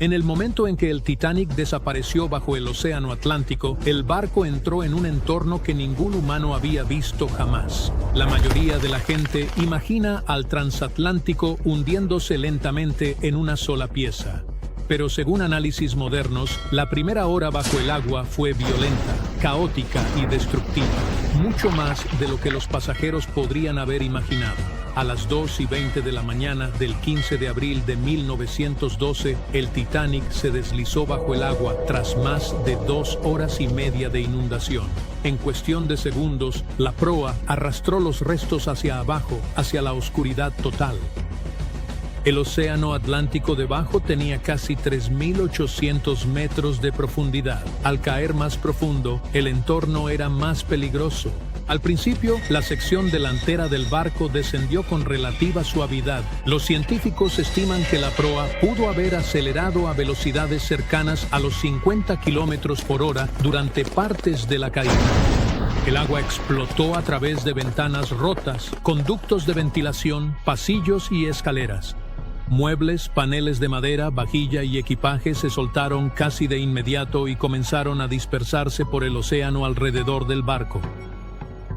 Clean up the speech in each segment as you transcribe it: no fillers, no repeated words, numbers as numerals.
En el momento en que el Titanic desapareció bajo el océano Atlántico, el barco entró en un entorno que ningún humano había visto jamás. La mayoría de la gente imagina al transatlántico hundiéndose lentamente en una sola pieza. Pero según análisis modernos, la primera hora bajo el agua fue violenta, caótica y destructiva, mucho más de lo que los pasajeros podrían haber imaginado. A las 2:20 de la mañana del 15 de abril de 1912, el Titanic se deslizó bajo el agua tras más de 2 horas y media de inundación. En cuestión de segundos, la proa arrastró los restos hacia abajo, hacia la oscuridad total. El océano Atlántico debajo tenía casi 3.800 metros de profundidad. Al caer más profundo, el entorno era más peligroso. Al principio, la sección delantera del barco descendió con relativa suavidad. Los científicos estiman que la proa pudo haber acelerado a velocidades cercanas a los 50 kilómetros por hora durante partes de la caída. El agua explotó a través de ventanas rotas, conductos de ventilación, pasillos y escaleras. Muebles, paneles de madera, vajilla y equipaje se soltaron casi de inmediato y comenzaron a dispersarse por el océano alrededor del barco.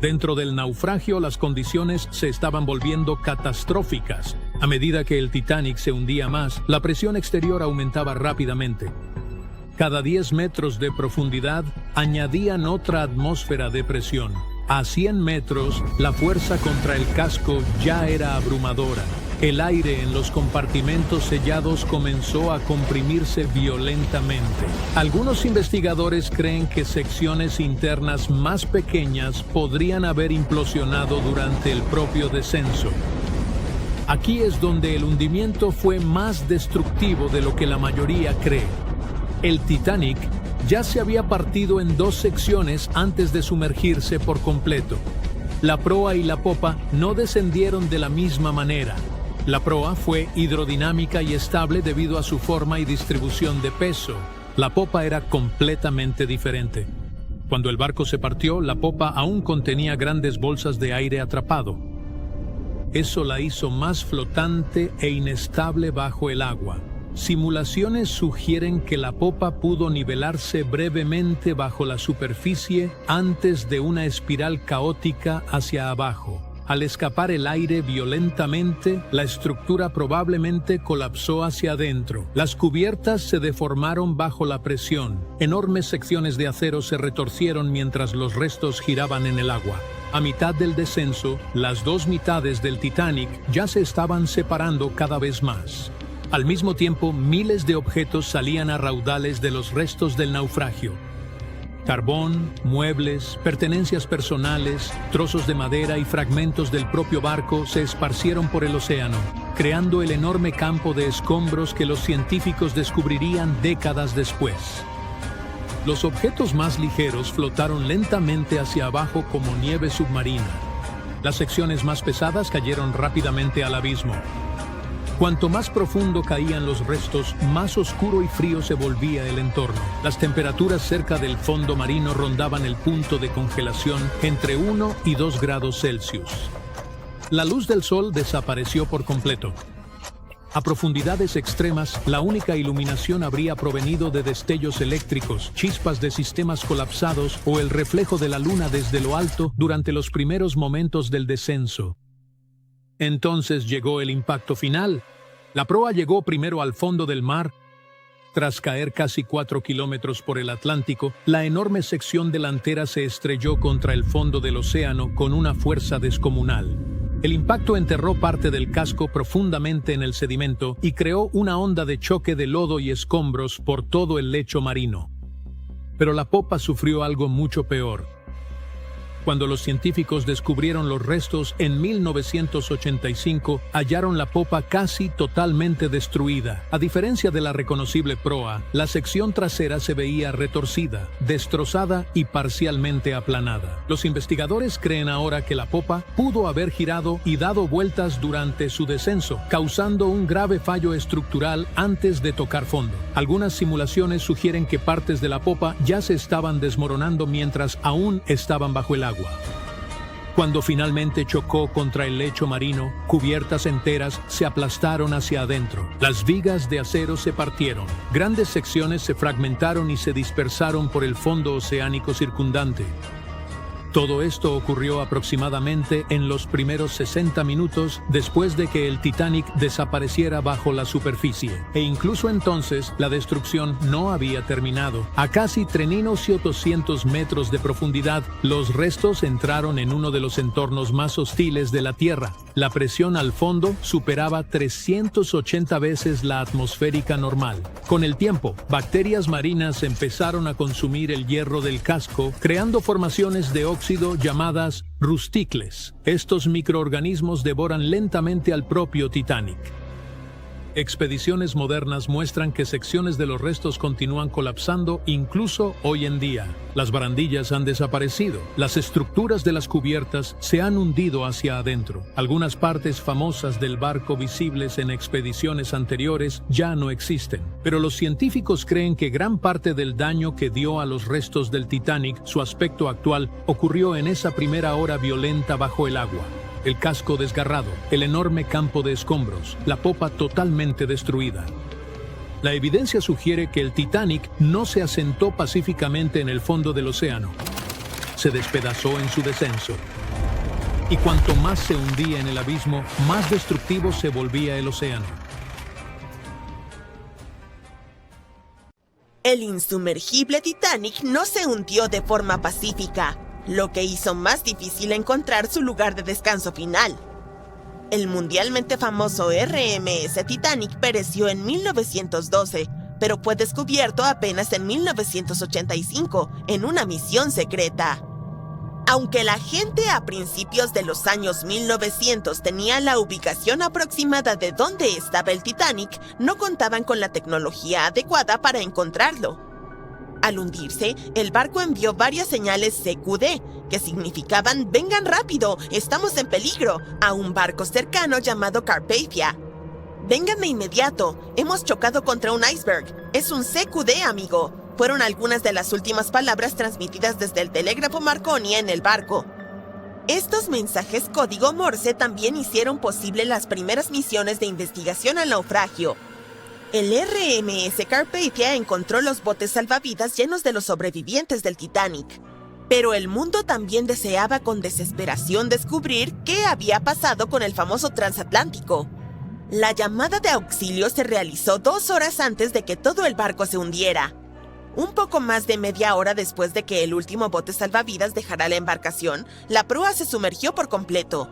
Dentro del naufragio, las condiciones se estaban volviendo catastróficas. A medida que el Titanic se hundía más, la presión exterior aumentaba rápidamente. Cada 10 metros de profundidad añadían otra atmósfera de presión. A 100 metros, la fuerza contra el casco ya era abrumadora. El aire en los compartimentos sellados comenzó a comprimirse violentamente. Algunos investigadores creen que secciones internas más pequeñas podrían haber implosionado durante el propio descenso. Aquí es donde el hundimiento fue más destructivo de lo que la mayoría cree. El Titanic ya se había partido en 2 secciones antes de sumergirse por completo. La proa y la popa no descendieron de la misma manera. La proa fue hidrodinámica y estable debido a su forma y distribución de peso. La popa era completamente diferente. Cuando el barco se partió, la popa aún contenía grandes bolsas de aire atrapado. Eso la hizo más flotante e inestable bajo el agua. Simulaciones sugieren que la popa pudo nivelarse brevemente bajo la superficie antes de una espiral caótica hacia abajo. Al escapar el aire violentamente, la estructura probablemente colapsó hacia adentro. Las cubiertas se deformaron bajo la presión. Enormes secciones de acero se retorcieron mientras los restos giraban en el agua. A mitad del descenso, las 2 mitades del Titanic ya se estaban separando cada vez más. Al mismo tiempo, miles de objetos salían a raudales de los restos del naufragio. Carbón, muebles, pertenencias personales, trozos de madera y fragmentos del propio barco se esparcieron por el océano, creando el enorme campo de escombros que los científicos descubrirían décadas después. Los objetos más ligeros flotaron lentamente hacia abajo como nieve submarina. Las secciones más pesadas cayeron rápidamente al abismo. Cuanto más profundo caían los restos, más oscuro y frío se volvía el entorno. Las temperaturas cerca del fondo marino rondaban el punto de congelación entre 1 y 2 grados Celsius. La luz del sol desapareció por completo. A profundidades extremas, la única iluminación habría provenido de destellos eléctricos, chispas de sistemas colapsados o el reflejo de la luna desde lo alto durante los primeros momentos del descenso. Entonces llegó el impacto final. La proa llegó primero al fondo del mar. Tras caer casi 4 kilómetros por el Atlántico, la enorme sección delantera se estrelló contra el fondo del océano con una fuerza descomunal. El impacto enterró parte del casco profundamente en el sedimento y creó una onda de choque de lodo y escombros por todo el lecho marino. Pero la popa sufrió algo mucho peor. Cuando los científicos descubrieron los restos en 1985, hallaron la popa casi totalmente destruida. A diferencia de la reconocible proa, la sección trasera se veía retorcida, destrozada y parcialmente aplanada. Los investigadores creen ahora que la popa pudo haber girado y dado vueltas durante su descenso, causando un grave fallo estructural antes de tocar fondo. Algunas simulaciones sugieren que partes de la popa ya se estaban desmoronando mientras aún estaban bajo el agua. Cuando finalmente chocó contra el lecho marino, cubiertas enteras se aplastaron hacia adentro. Las vigas de acero se partieron. Grandes secciones se fragmentaron y se dispersaron por el fondo oceánico circundante. Todo esto ocurrió aproximadamente en los primeros 60 minutos después de que el Titanic desapareciera bajo la superficie. E incluso entonces, la destrucción no había terminado. A casi 3.800 metros de profundidad, los restos entraron en uno de los entornos más hostiles de la Tierra. La presión al fondo superaba 380 veces la atmosférica normal. Con el tiempo, bacterias marinas empezaron a consumir el hierro del casco, creando formaciones de óxido llamadas rusticles. Estos microorganismos devoran lentamente al propio Titanic. Expediciones modernas muestran que secciones de los restos continúan colapsando incluso hoy en día. Las barandillas han desaparecido, las estructuras de las cubiertas se han hundido hacia adentro. Algunas partes famosas del barco visibles en expediciones anteriores ya no existen. Pero los científicos creen que gran parte del daño que dio a los restos del Titanic, su aspecto actual, ocurrió en esa primera hora violenta bajo el agua. El casco desgarrado, el enorme campo de escombros, la popa totalmente destruida. La evidencia sugiere que el Titanic no se asentó pacíficamente en el fondo del océano. Se despedazó en su descenso. Y cuanto más se hundía en el abismo, más destructivo se volvía el océano. El insumergible Titanic no se hundió de forma pacífica, lo que hizo más difícil encontrar su lugar de descanso final. El mundialmente famoso RMS Titanic pereció en 1912, pero fue descubierto apenas en 1985 en una misión secreta. Aunque la gente a principios de los años 1900 tenía la ubicación aproximada de dónde estaba el Titanic, no contaban con la tecnología adecuada para encontrarlo. Al hundirse, el barco envió varias señales CQD, que significaban «vengan rápido, estamos en peligro», a un barco cercano llamado Carpathia. «Vengan de inmediato, hemos chocado contra un iceberg, es un CQD, amigo», fueron algunas de las últimas palabras transmitidas desde el telégrafo Marconi en el barco. Estos mensajes código Morse también hicieron posible las primeras misiones de investigación al naufragio. El RMS Carpathia encontró los botes salvavidas llenos de los sobrevivientes del Titanic. Pero el mundo también deseaba con desesperación descubrir qué había pasado con el famoso transatlántico. La llamada de auxilio se realizó 2 horas antes de que todo el barco se hundiera. Un poco más de media hora después de que el último bote salvavidas dejara la embarcación, la proa se sumergió por completo.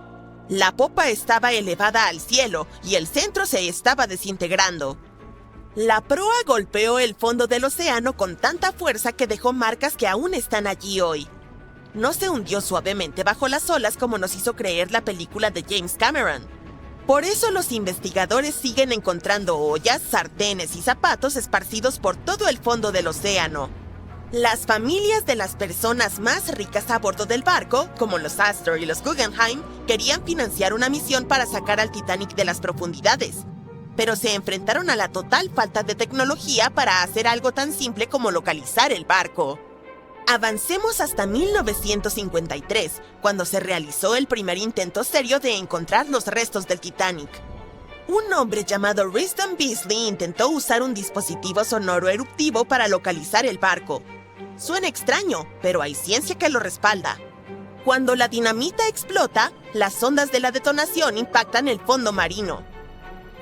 La popa estaba elevada al cielo y el centro se estaba desintegrando. La proa golpeó el fondo del océano con tanta fuerza que dejó marcas que aún están allí hoy. No se hundió suavemente bajo las olas como nos hizo creer la película de James Cameron. Por eso los investigadores siguen encontrando ollas, sartenes y zapatos esparcidos por todo el fondo del océano. Las familias de las personas más ricas a bordo del barco, como los Astor y los Guggenheim, querían financiar una misión para sacar al Titanic de las profundidades. Pero se enfrentaron a la total falta de tecnología para hacer algo tan simple como localizar el barco. Avancemos hasta 1953, cuando se realizó el primer intento serio de encontrar los restos del Titanic. Un hombre llamado Risdon Beasley intentó usar un dispositivo sonoro eruptivo para localizar el barco. Suena extraño, pero hay ciencia que lo respalda. Cuando la dinamita explota, las ondas de la detonación impactan el fondo marino.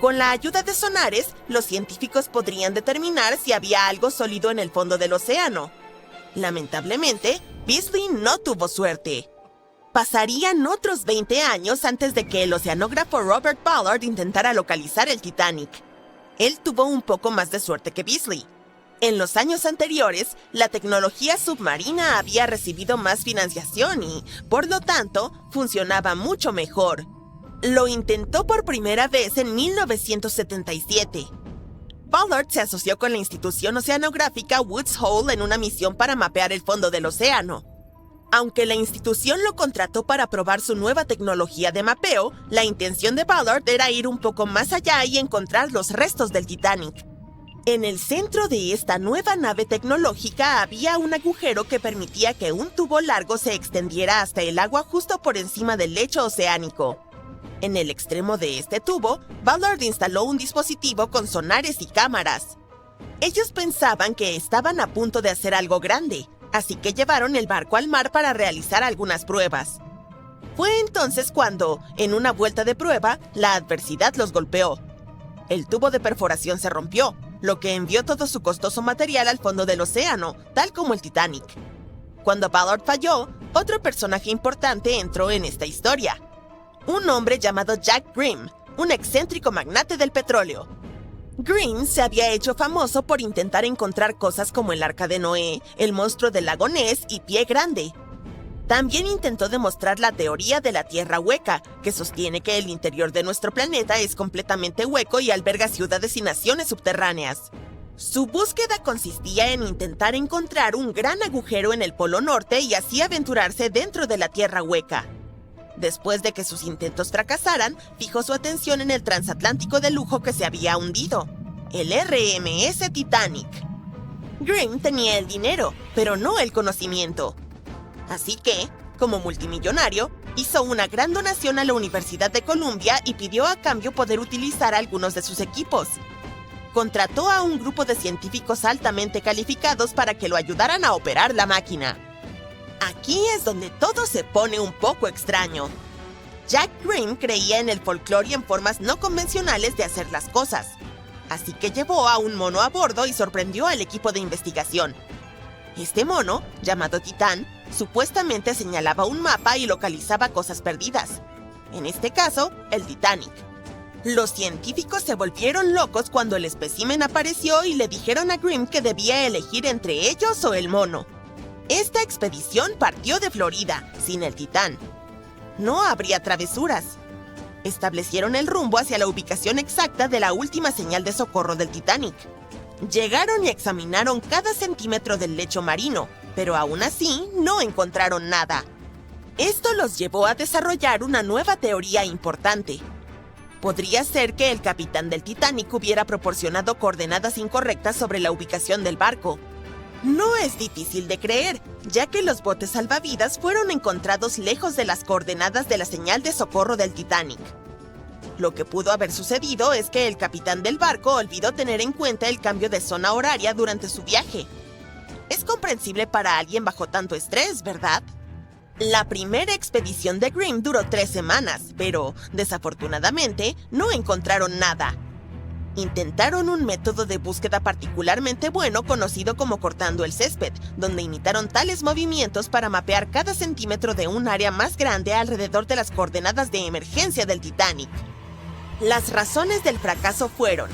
Con la ayuda de sonares, los científicos podrían determinar si había algo sólido en el fondo del océano. Lamentablemente, Beasley no tuvo suerte. Pasarían otros 20 años antes de que el oceanógrafo Robert Ballard intentara localizar el Titanic. Él tuvo un poco más de suerte que Beasley. En los años anteriores, la tecnología submarina había recibido más financiación y, por lo tanto, funcionaba mucho mejor. Lo intentó por primera vez en 1977. Ballard se asoció con la institución oceanográfica Woods Hole en una misión para mapear el fondo del océano. Aunque la institución lo contrató para probar su nueva tecnología de mapeo, la intención de Ballard era ir un poco más allá y encontrar los restos del Titanic. En el centro de esta nueva nave tecnológica había un agujero que permitía que un tubo largo se extendiera hasta el agua justo por encima del lecho oceánico. En el extremo de este tubo, Ballard instaló un dispositivo con sonares y cámaras. Ellos pensaban que estaban a punto de hacer algo grande, así que llevaron el barco al mar para realizar algunas pruebas. Fue entonces cuando, en una vuelta de prueba, la adversidad los golpeó. El tubo de perforación se rompió, lo que envió todo su costoso material al fondo del océano, tal como el Titanic. Cuando Ballard falló, otro personaje importante entró en esta historia. Un hombre llamado Jack Grimm, un excéntrico magnate del petróleo. Grimm se había hecho famoso por intentar encontrar cosas como el Arca de Noé, el monstruo del lago Ness y Pie Grande. También intentó demostrar la teoría de la Tierra hueca, que sostiene que el interior de nuestro planeta es completamente hueco y alberga ciudades y naciones subterráneas. Su búsqueda consistía en intentar encontrar un gran agujero en el Polo Norte y así aventurarse dentro de la Tierra hueca. Después de que sus intentos fracasaran, fijó su atención en el transatlántico de lujo que se había hundido, el RMS Titanic. Grimm tenía el dinero, pero no el conocimiento. Así que, como multimillonario, hizo una gran donación a la Universidad de Columbia y pidió a cambio poder utilizar algunos de sus equipos. Contrató a un grupo de científicos altamente calificados para que lo ayudaran a operar la máquina. Aquí es donde todo se pone un poco extraño. Jack Grimm creía en el folclore y en formas no convencionales de hacer las cosas. Así que llevó a un mono a bordo y sorprendió al equipo de investigación. Este mono, llamado Titán, supuestamente señalaba un mapa y localizaba cosas perdidas. En este caso, el Titanic. Los científicos se volvieron locos cuando el espécimen apareció y le dijeron a Grimm que debía elegir entre ellos o el mono. Esta expedición partió de Florida, sin el Titán. No habría travesuras. Establecieron el rumbo hacia la ubicación exacta de la última señal de socorro del Titanic. Llegaron y examinaron cada centímetro del lecho marino, pero aún así no encontraron nada. Esto los llevó a desarrollar una nueva teoría importante. Podría ser que el capitán del Titanic hubiera proporcionado coordenadas incorrectas sobre la ubicación del barco. No es difícil de creer, ya que los botes salvavidas fueron encontrados lejos de las coordenadas de la señal de socorro del Titanic. Lo que pudo haber sucedido es que el capitán del barco olvidó tener en cuenta el cambio de zona horaria durante su viaje. Es comprensible para alguien bajo tanto estrés, ¿verdad? La primera expedición de Grimm duró 3 semanas, pero, desafortunadamente, no encontraron nada. Intentaron un método de búsqueda particularmente bueno conocido como cortando el césped, donde imitaron tales movimientos para mapear cada centímetro de un área más grande alrededor de las coordenadas de emergencia del Titanic. Las razones del fracaso fueron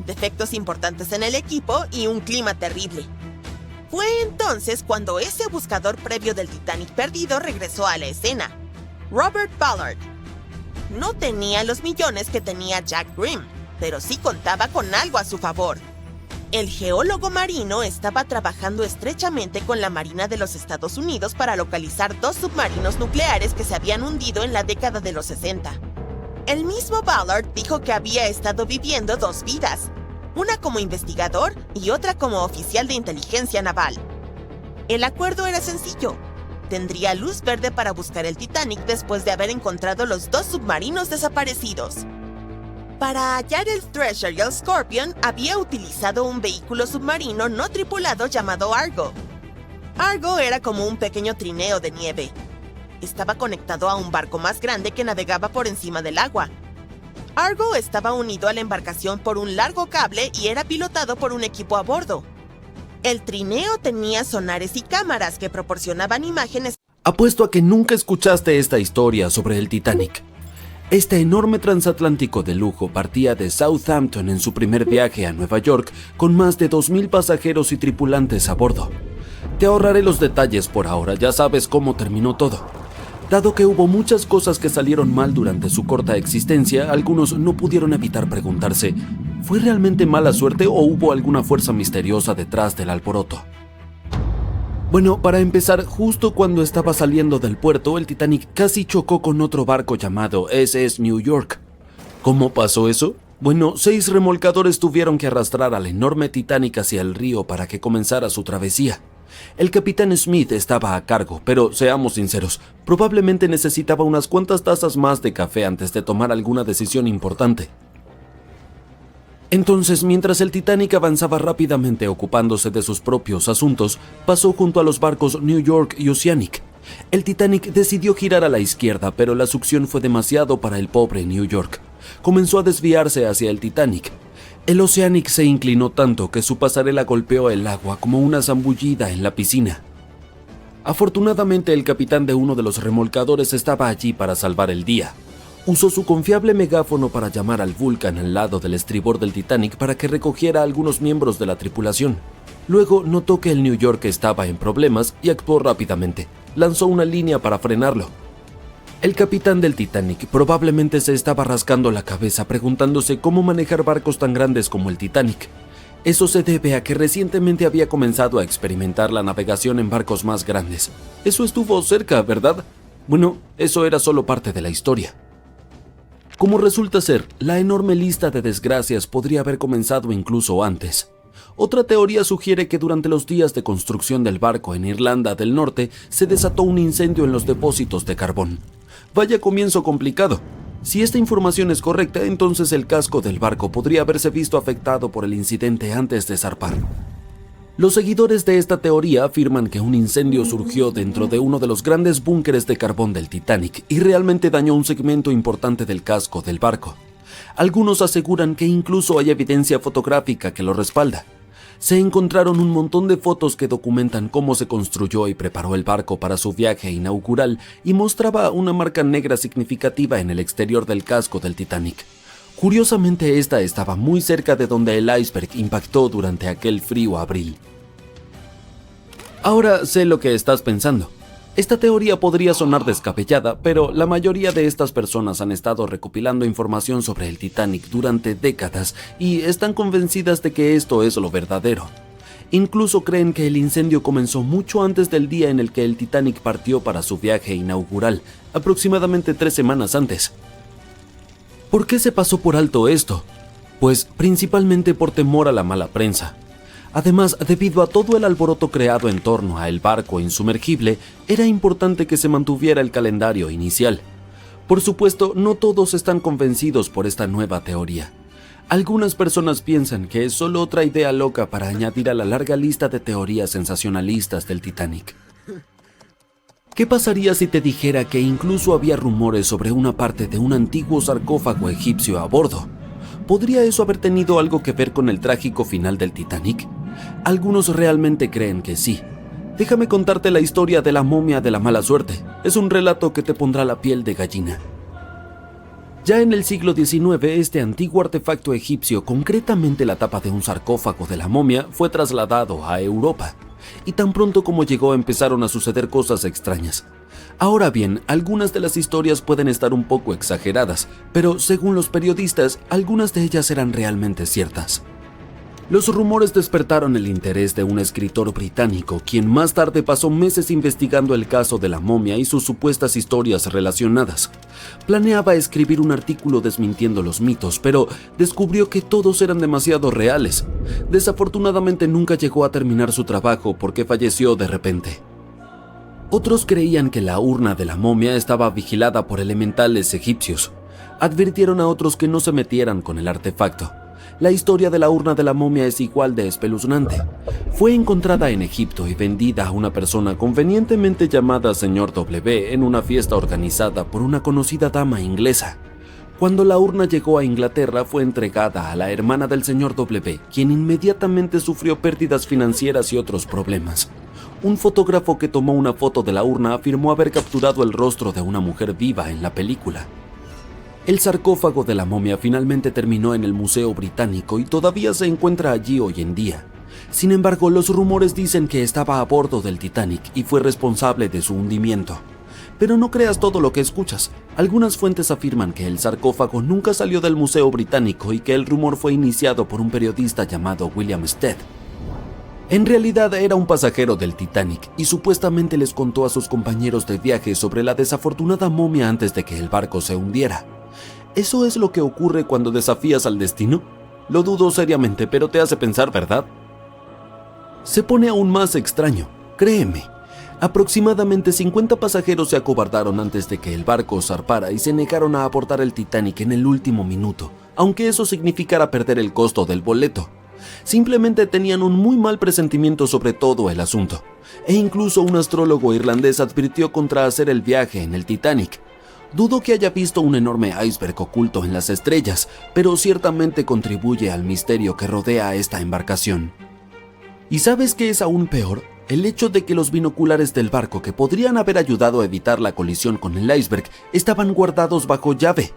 defectos importantes en el equipo y un clima terrible. Fue entonces cuando ese buscador previo del Titanic perdido regresó a la escena, Robert Ballard. No tenía los millones que tenía Jack Grimm, pero sí contaba con algo a su favor. El geólogo marino estaba trabajando estrechamente con la Marina de los Estados Unidos para localizar 2 submarinos nucleares que se habían hundido en la década de los 60. El mismo Ballard dijo que había estado viviendo 2 vidas, una como investigador y otra como oficial de inteligencia naval. El acuerdo era sencillo. Tendría luz verde para buscar el Titanic después de haber encontrado los 2 submarinos desaparecidos. Para hallar el Thresher y el Scorpion, había utilizado un vehículo submarino no tripulado llamado Argo. Argo era como un pequeño trineo de nieve. Estaba conectado a un barco más grande que navegaba por encima del agua. Argo estaba unido a la embarcación por un largo cable y era pilotado por un equipo a bordo. El trineo tenía sonares y cámaras que proporcionaban imágenes. Apuesto a que nunca escuchaste esta historia sobre el Titanic. Este enorme transatlántico de lujo partía de Southampton en su primer viaje a Nueva York con más de 2,000 pasajeros y tripulantes a bordo. Te ahorraré los detalles por ahora, ya sabes cómo terminó todo. Dado que hubo muchas cosas que salieron mal durante su corta existencia, algunos no pudieron evitar preguntarse, ¿fue realmente mala suerte o hubo alguna fuerza misteriosa detrás del alboroto? Bueno, para empezar, justo cuando estaba saliendo del puerto, el Titanic casi chocó con otro barco llamado SS New York. ¿Cómo pasó eso? Bueno, 6 remolcadores tuvieron que arrastrar al enorme Titanic hacia el río para que comenzara su travesía. El capitán Smith estaba a cargo, pero seamos sinceros, probablemente necesitaba unas cuantas tazas más de café antes de tomar alguna decisión importante. Entonces, mientras el Titanic avanzaba rápidamente ocupándose de sus propios asuntos, pasó junto a los barcos New York y Oceanic. El Titanic decidió girar a la izquierda, pero la succión fue demasiado para el pobre New York. Comenzó a desviarse hacia el Titanic. El Oceanic se inclinó tanto que su pasarela golpeó el agua como una zambullida en la piscina. Afortunadamente, el capitán de uno de los remolcadores estaba allí para salvar el día. Usó su confiable megáfono para llamar al Vulcan al lado del estribor del Titanic para que recogiera a algunos miembros de la tripulación. Luego notó que el New York estaba en problemas y actuó rápidamente. Lanzó una línea para frenarlo. El capitán del Titanic probablemente se estaba rascando la cabeza preguntándose cómo manejar barcos tan grandes como el Titanic. Eso se debe a que recientemente había comenzado a experimentar la navegación en barcos más grandes. Eso estuvo cerca, ¿verdad? Bueno, eso era solo parte de la historia. Como resulta ser, la enorme lista de desgracias podría haber comenzado incluso antes. Otra teoría sugiere que durante los días de construcción del barco en Irlanda del Norte se desató un incendio en los depósitos de carbón. Vaya comienzo complicado. Si esta información es correcta, entonces el casco del barco podría haberse visto afectado por el incidente antes de zarpar. Los seguidores de esta teoría afirman que un incendio surgió dentro de uno de los grandes búnkeres de carbón del Titanic y realmente dañó un segmento importante del casco del barco. Algunos aseguran que incluso hay evidencia fotográfica que lo respalda. Se encontraron un montón de fotos que documentan cómo se construyó y preparó el barco para su viaje inaugural y mostraba una marca negra significativa en el exterior del casco del Titanic. Curiosamente, esta estaba muy cerca de donde el iceberg impactó durante aquel frío abril. Ahora sé lo que estás pensando. Esta teoría podría sonar descabellada, pero la mayoría de estas personas han estado recopilando información sobre el Titanic durante décadas y están convencidas de que esto es lo verdadero. Incluso creen que el incendio comenzó mucho antes del día en el que el Titanic partió para su viaje inaugural, aproximadamente 3 semanas antes. ¿Por qué se pasó por alto esto? Pues principalmente por temor a la mala prensa. Además, debido a todo el alboroto creado en torno a el barco insumergible, era importante que se mantuviera el calendario inicial. Por supuesto, no todos están convencidos por esta nueva teoría. Algunas personas piensan que es solo otra idea loca para añadir a la larga lista de teorías sensacionalistas del Titanic. ¿Qué pasaría si te dijera que incluso había rumores sobre una parte de un antiguo sarcófago egipcio a bordo? ¿Podría eso haber tenido algo que ver con el trágico final del Titanic? Algunos realmente creen que sí. Déjame contarte la historia de la momia de la mala suerte. Es un relato que te pondrá la piel de gallina. Ya en el siglo XIX, este antiguo artefacto egipcio, concretamente la tapa de un sarcófago de la momia, fue trasladado a Europa. Y tan pronto como llegó empezaron a suceder cosas extrañas. Ahora bien, algunas de las historias pueden estar un poco exageradas, pero según los periodistas, algunas de ellas eran realmente ciertas. Los rumores despertaron el interés de un escritor británico, quien más tarde pasó meses investigando el caso de la momia y sus supuestas historias relacionadas. Planeaba escribir un artículo desmintiendo los mitos, pero descubrió que todos eran demasiado reales. Desafortunadamente nunca llegó a terminar su trabajo porque falleció de repente. Otros creían que la urna de la momia estaba vigilada por elementales egipcios. Advirtieron a otros que no se metieran con el artefacto. La historia de la urna de la momia es igual de espeluznante. Fue encontrada en Egipto y vendida a una persona convenientemente llamada Señor W en una fiesta organizada por una conocida dama inglesa. Cuando la urna llegó a Inglaterra, fue entregada a la hermana del Señor W, quien inmediatamente sufrió pérdidas financieras y otros problemas. Un fotógrafo que tomó una foto de la urna afirmó haber capturado el rostro de una mujer viva en la película. El sarcófago de la momia finalmente terminó en el Museo Británico y todavía se encuentra allí hoy en día. Sin embargo, los rumores dicen que estaba a bordo del Titanic y fue responsable de su hundimiento. Pero no creas todo lo que escuchas. Algunas fuentes afirman que el sarcófago nunca salió del Museo Británico y que el rumor fue iniciado por un periodista llamado William Stead. En realidad era un pasajero del Titanic y supuestamente les contó a sus compañeros de viaje sobre la desafortunada momia antes de que el barco se hundiera. ¿Eso es lo que ocurre cuando desafías al destino? Lo dudo seriamente, pero te hace pensar, ¿verdad? Se pone aún más extraño, créeme. Aproximadamente 50 pasajeros se acobardaron antes de que el barco zarpara y se negaron a aportar el Titanic en el último minuto, aunque eso significara perder el costo del boleto. Simplemente tenían un muy mal presentimiento sobre todo el asunto, e incluso un astrólogo irlandés advirtió contra hacer el viaje en el Titanic. Dudo que haya visto un enorme iceberg oculto en las estrellas, pero ciertamente contribuye al misterio que rodea a esta embarcación. ¿Y sabes qué es aún peor? El hecho de que los binoculares del barco que podrían haber ayudado a evitar la colisión con el iceberg estaban guardados bajo llave.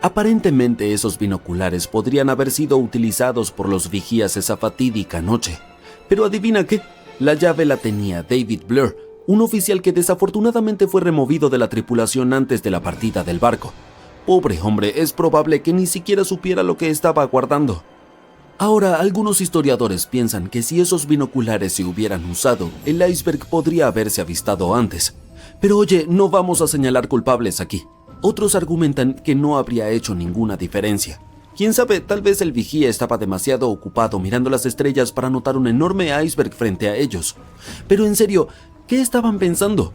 Aparentemente esos binoculares podrían haber sido utilizados por los vigías esa fatídica noche. Pero adivina qué, la llave la tenía David Blair, un oficial que desafortunadamente fue removido de la tripulación antes de la partida del barco. Pobre hombre, es probable que ni siquiera supiera lo que estaba guardando. Ahora, algunos historiadores piensan que si esos binoculares se hubieran usado, el iceberg podría haberse avistado antes. Pero oye, no vamos a señalar culpables aquí. Otros argumentan que no habría hecho ninguna diferencia. Quién sabe, tal vez el vigía estaba demasiado ocupado mirando las estrellas para notar un enorme iceberg frente a ellos. Pero en serio, ¿qué estaban pensando?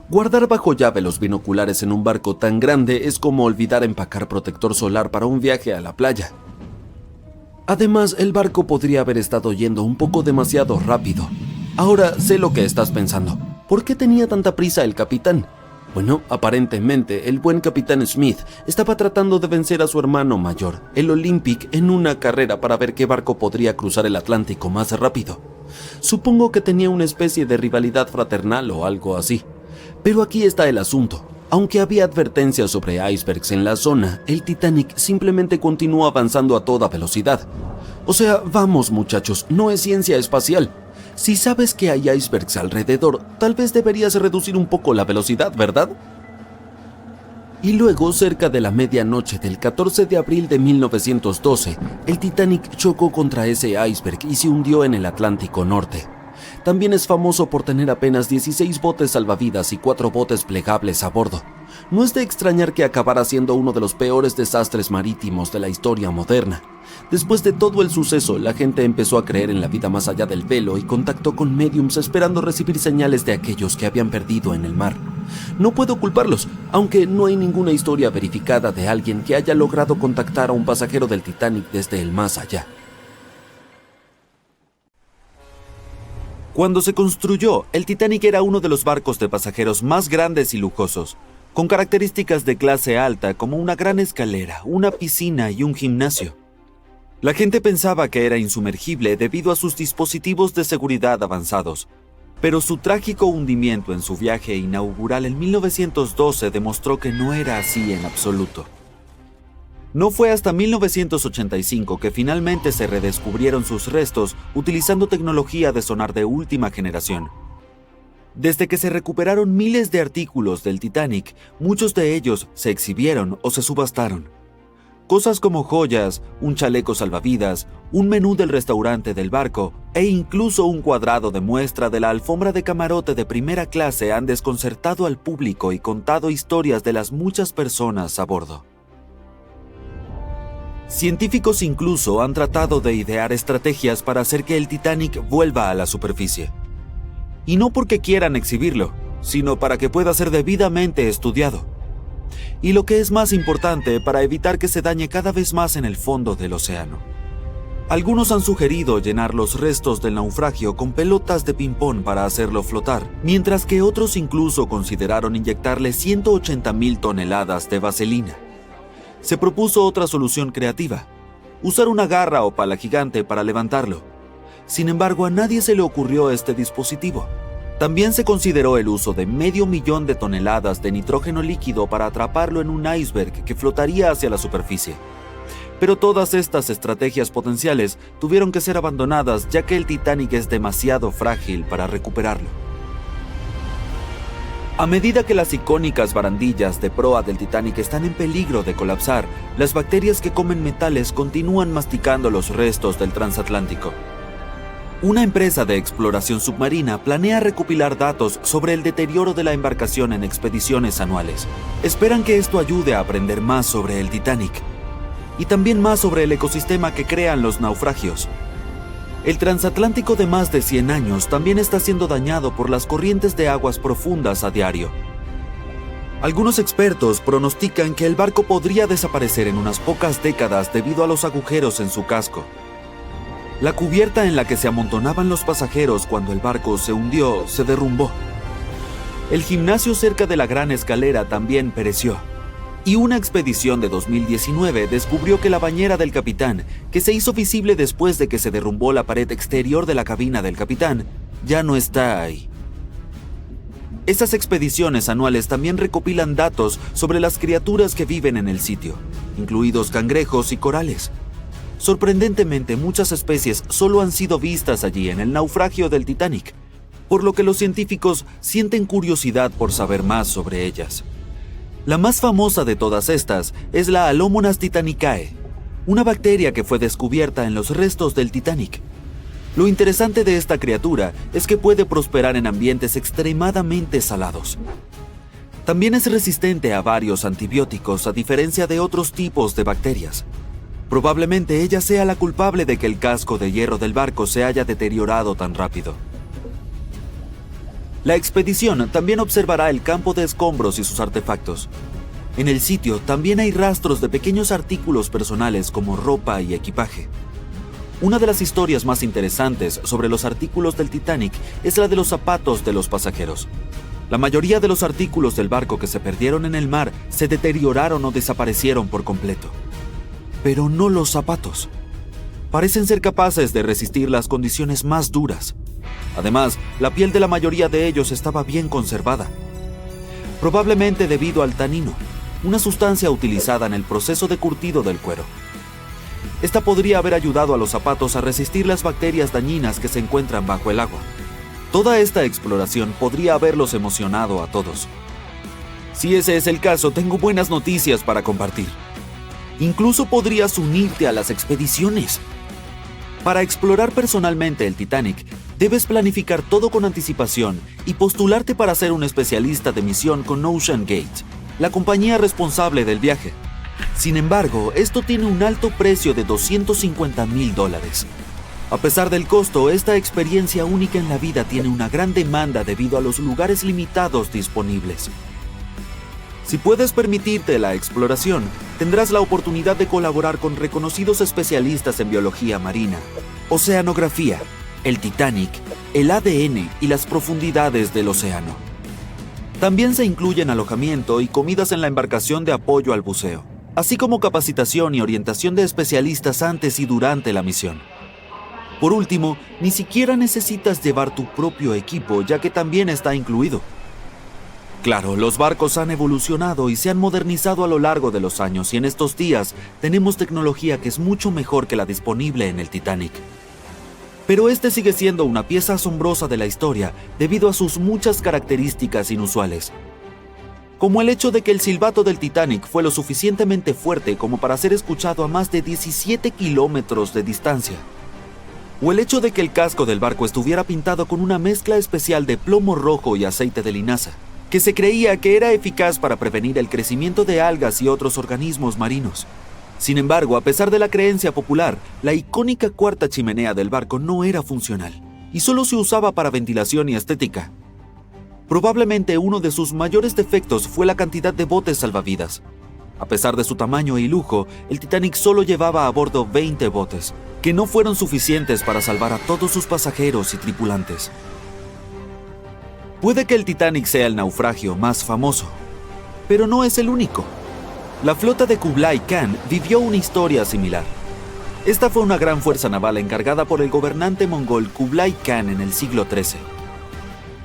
Guardar bajo llave los binoculares en un barco tan grande es como olvidar empacar protector solar para un viaje a la playa. Además, el barco podría haber estado yendo un poco demasiado rápido. Ahora sé lo que estás pensando. ¿Por qué tenía tanta prisa el capitán? Bueno, aparentemente, el buen capitán Smith estaba tratando de vencer a su hermano mayor, el Olympic, en una carrera para ver qué barco podría cruzar el Atlántico más rápido. Supongo que tenía una especie de rivalidad fraternal o algo así. Pero aquí está el asunto. Aunque había advertencias sobre icebergs en la zona, el Titanic simplemente continuó avanzando a toda velocidad. O sea, vamos muchachos, no es ciencia espacial. Si sabes que hay icebergs alrededor, tal vez deberías reducir un poco la velocidad, ¿verdad? Y luego, cerca de la medianoche del 14 de abril de 1912, el Titanic chocó contra ese iceberg y se hundió en el Atlántico Norte. También es famoso por tener apenas 16 botes salvavidas y 4 botes plegables a bordo. No es de extrañar que acabara siendo uno de los peores desastres marítimos de la historia moderna. Después de todo el suceso, la gente empezó a creer en la vida más allá del velo y contactó con médiums esperando recibir señales de aquellos que habían perdido en el mar. No puedo culparlos, aunque no hay ninguna historia verificada de alguien que haya logrado contactar a un pasajero del Titanic desde el más allá. Cuando se construyó, el Titanic era uno de los barcos de pasajeros más grandes y lujosos, con características de clase alta como una gran escalera, una piscina y un gimnasio. La gente pensaba que era insumergible debido a sus dispositivos de seguridad avanzados, pero su trágico hundimiento en su viaje inaugural en 1912 demostró que no era así en absoluto. No fue hasta 1985 que finalmente se redescubrieron sus restos utilizando tecnología de sonar de última generación. Desde que se recuperaron miles de artículos del Titanic, muchos de ellos se exhibieron o se subastaron. Cosas como joyas, un chaleco salvavidas, un menú del restaurante del barco e incluso un cuadrado de muestra de la alfombra de camarote de primera clase han desconcertado al público y contado historias de las muchas personas a bordo. Científicos incluso han tratado de idear estrategias para hacer que el Titanic vuelva a la superficie. Y no porque quieran exhibirlo, sino para que pueda ser debidamente estudiado. Y lo que es más importante, para evitar que se dañe cada vez más en el fondo del océano. Algunos han sugerido llenar los restos del naufragio con pelotas de ping-pong para hacerlo flotar, mientras que otros incluso consideraron inyectarle 180,000 toneladas de vaselina. Se propuso otra solución creativa, usar una garra o pala gigante para levantarlo. Sin embargo, a nadie se le ocurrió este dispositivo. También se consideró el uso de 500,000 de toneladas de nitrógeno líquido para atraparlo en un iceberg que flotaría hacia la superficie. Pero todas estas estrategias potenciales tuvieron que ser abandonadas ya que el Titanic es demasiado frágil para recuperarlo. A medida que las icónicas barandillas de proa del Titanic están en peligro de colapsar, las bacterias que comen metales continúan masticando los restos del transatlántico. Una empresa de exploración submarina planea recopilar datos sobre el deterioro de la embarcación en expediciones anuales. Esperan que esto ayude a aprender más sobre el Titanic y también más sobre el ecosistema que crean los naufragios. El transatlántico de más de 100 años también está siendo dañado por las corrientes de aguas profundas a diario. Algunos expertos pronostican que el barco podría desaparecer en unas pocas décadas debido a los agujeros en su casco. La cubierta en la que se amontonaban los pasajeros cuando el barco se hundió se derrumbó. El gimnasio cerca de la gran escalera también pereció. Y una expedición de 2019 descubrió que la bañera del capitán, que se hizo visible después de que se derrumbó la pared exterior de la cabina del capitán, ya no está ahí. Estas expediciones anuales también recopilan datos sobre las criaturas que viven en el sitio, incluidos cangrejos y corales. Sorprendentemente, muchas especies solo han sido vistas allí en el naufragio del Titanic, por lo que los científicos sienten curiosidad por saber más sobre ellas. La más famosa de todas estas es la Alomonas titanicae, una bacteria que fue descubierta en los restos del Titanic. Lo interesante de esta criatura es que puede prosperar en ambientes extremadamente salados. También es resistente a varios antibióticos, a diferencia de otros tipos de bacterias. Probablemente ella sea la culpable de que el casco de hierro del barco se haya deteriorado tan rápido. La expedición también observará el campo de escombros y sus artefactos. En el sitio también hay rastros de pequeños artículos personales como ropa y equipaje. Una de las historias más interesantes sobre los artículos del Titanic es la de los zapatos de los pasajeros. La mayoría de los artículos del barco que se perdieron en el mar se deterioraron o desaparecieron por completo. Pero no los zapatos. Parecen ser capaces de resistir las condiciones más duras. Además, la piel de la mayoría de ellos estaba bien conservada. Probablemente debido al tanino, una sustancia utilizada en el proceso de curtido del cuero. Esta podría haber ayudado a los zapatos a resistir las bacterias dañinas que se encuentran bajo el agua. Toda esta exploración podría haberlos emocionado a todos. Si ese es el caso, tengo buenas noticias para compartir. Incluso podrías unirte a las expediciones. Para explorar personalmente el Titanic, debes planificar todo con anticipación y postularte para ser un especialista de misión con OceanGate, la compañía responsable del viaje. Sin embargo, esto tiene un alto precio de $250,000. A pesar del costo, esta experiencia única en la vida tiene una gran demanda debido a los lugares limitados disponibles. Si puedes permitirte la exploración, tendrás la oportunidad de colaborar con reconocidos especialistas en biología marina, oceanografía, el Titanic, el ADN y las profundidades del océano. También se incluyen alojamiento y comidas en la embarcación de apoyo al buceo, así como capacitación y orientación de especialistas antes y durante la misión. Por último, ni siquiera necesitas llevar tu propio equipo, ya que también está incluido. Claro, los barcos han evolucionado y se han modernizado a lo largo de los años y en estos días tenemos tecnología que es mucho mejor que la disponible en el Titanic. Pero este sigue siendo una pieza asombrosa de la historia debido a sus muchas características inusuales. Como el hecho de que el silbato del Titanic fue lo suficientemente fuerte como para ser escuchado a más de 17 kilómetros de distancia. O el hecho de que el casco del barco estuviera pintado con una mezcla especial de plomo rojo y aceite de linaza, que se creía que era eficaz para prevenir el crecimiento de algas y otros organismos marinos. Sin embargo, a pesar de la creencia popular, la icónica cuarta chimenea del barco no era funcional y solo se usaba para ventilación y estética. Probablemente uno de sus mayores defectos fue la cantidad de botes salvavidas. A pesar de su tamaño y lujo, el Titanic solo llevaba a bordo 20 botes, que no fueron suficientes para salvar a todos sus pasajeros y tripulantes. Puede que el Titanic sea el naufragio más famoso, pero no es el único. La flota de Kublai Khan vivió una historia similar. Esta fue una gran fuerza naval encargada por el gobernante mongol Kublai Khan en el siglo XIII.